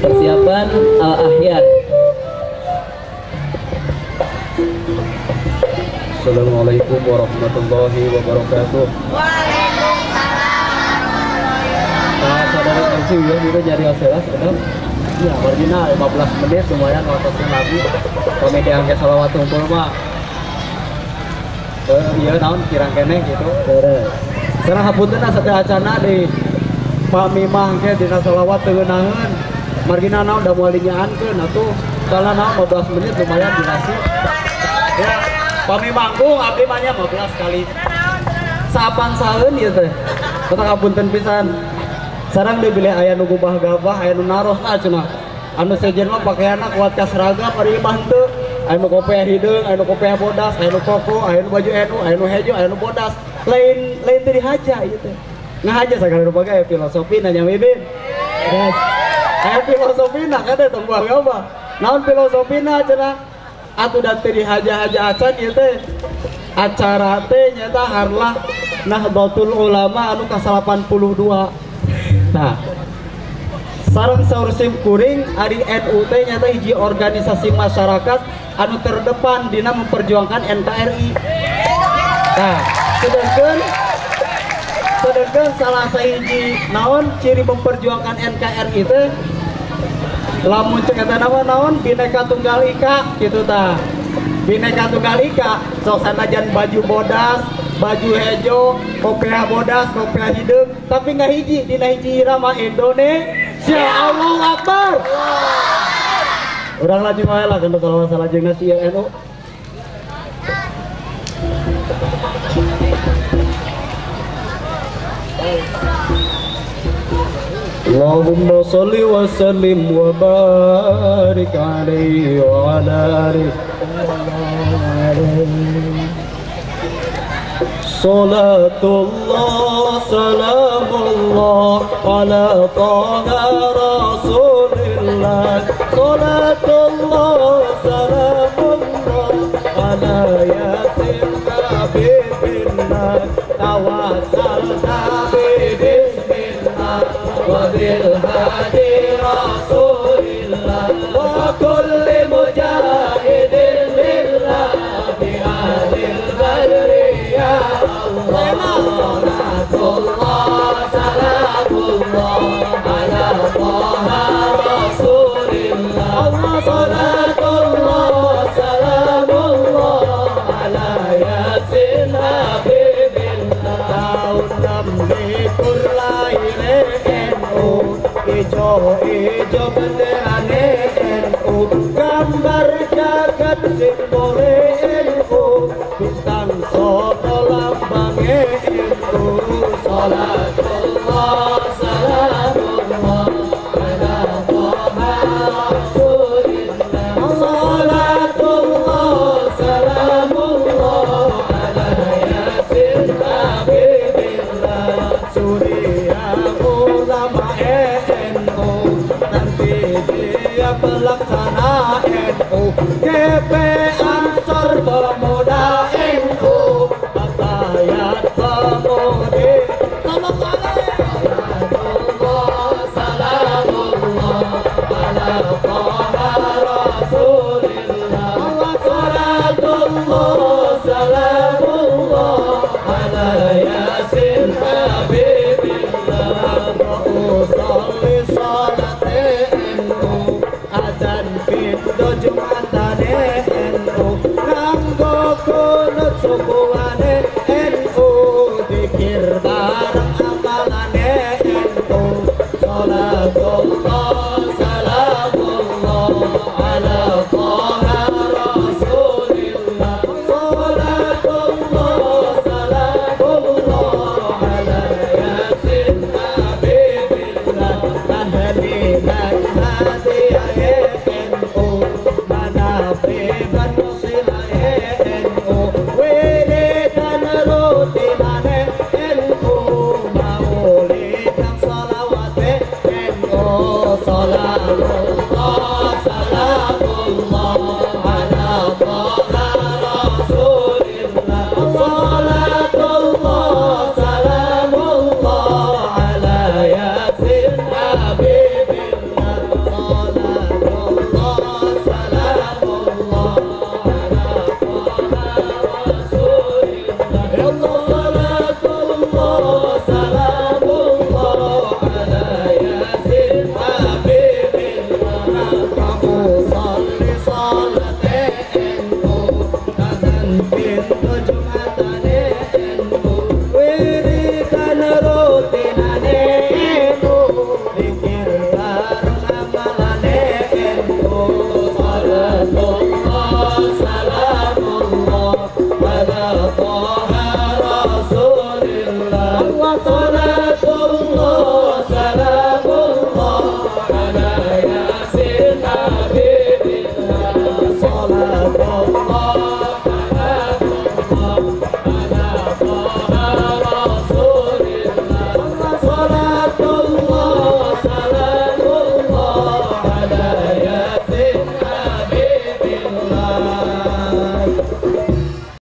Persiapan Al-Ahyad. Assalamualaikum warahmatullahi wabarakatuh. Saudara MC ya, kita jadi aselas sedang. Ya, marginal 15 menit lumayan waktu lagu. Komedi angke salawat tumpul mah. Iya naon kirang keneh gitu. Sareng hapunten sateueu acana di pamimah ge dina salawat teu ngeunaheun. Marginal naon da moal dinyaankeun atuh. Salah naon 15 menit lumayan durasi. Ya, pamimanggung abdi mah nya 15 kali. Saapan saeun ieu teh. Kata hapunten pisan. Sarang dibeli aya nu gubah-gabah, aya nu narosna cenah. Anu sejen mah pakaianna kuat ka seragam ari imah teu. Aya nu kopiah hideung, aya nu kopiah bodas, aya nu koko, aya nu baju enu, aya nu hejo, aya nu bodas. Lain teu dihaja ieu teh. Ngahaja sagala rupa aya filosofina nya Bibin. Aya filosofina kada teu gabah. Naon filosofina cenah? Atuh da teu dihaja-haja acan ieu teh. Acara teh nyata harlah Nahdlatul Ulama anu ka-82. Nah, sareng saur sim kuring ari NU teh nyata hiji organisasi masyarakat anu terdepan dina memperjuangkan NKRI. Nah, sedangkan salah sahiji naon ciri memperjuangkan NKRI teh lamun cek eta naon Bhinneka Tunggal Ika kitu tah. Bhinneka Tunggal Ika sok sanajan baju bodas, baju hejo, kopiah bodas, kopiah hideung, tapi nggak hiji dina hiji irama Indonesia. Allahu Akbar. Urang lajeng wae lah kana salawat salajengna si NU. Allahumma sholli wa sallim wa barik alaihi wa ala alihi. Salatullah salamullah ala taha rasulillah. Salatullah salamullah ala yasin habibillah. Tawassalna bismillah wa bil hadi rasulillah wa kulli mujahidin lillah bi ahlil badri ya Salatullah salamullah ala taha rasulillah. Salatullah salamullah ala yasin habibillah. Tahun 6 lahir NU, ijo benderane NU, gambar jagat simbole NU, bintang soto lambangnya NU. Salatullah salamullah ala taha rasulillah. Salatullah salamullah ala yasin habibillah. Surya ulama NU, nanti dia pelaksana NU, GP Ansor pemuda NU, Batayat pemudi. Salamullah ala taha rasulillah. Salatullah salamullah ala yasin habibillah. Usolli salate NU, adzan pintu jumatane NU, nganggo kunut subuhane NU, zikir bareng amalane NU. Salatullah salamullah ala taha rasulillah. Salatullah salamullah ala yasin habibillah. Tahlilan hadiyahe NU, manafiban silahe NU, wiridan rutinane NU, maulid dan salawate NU. Salamullah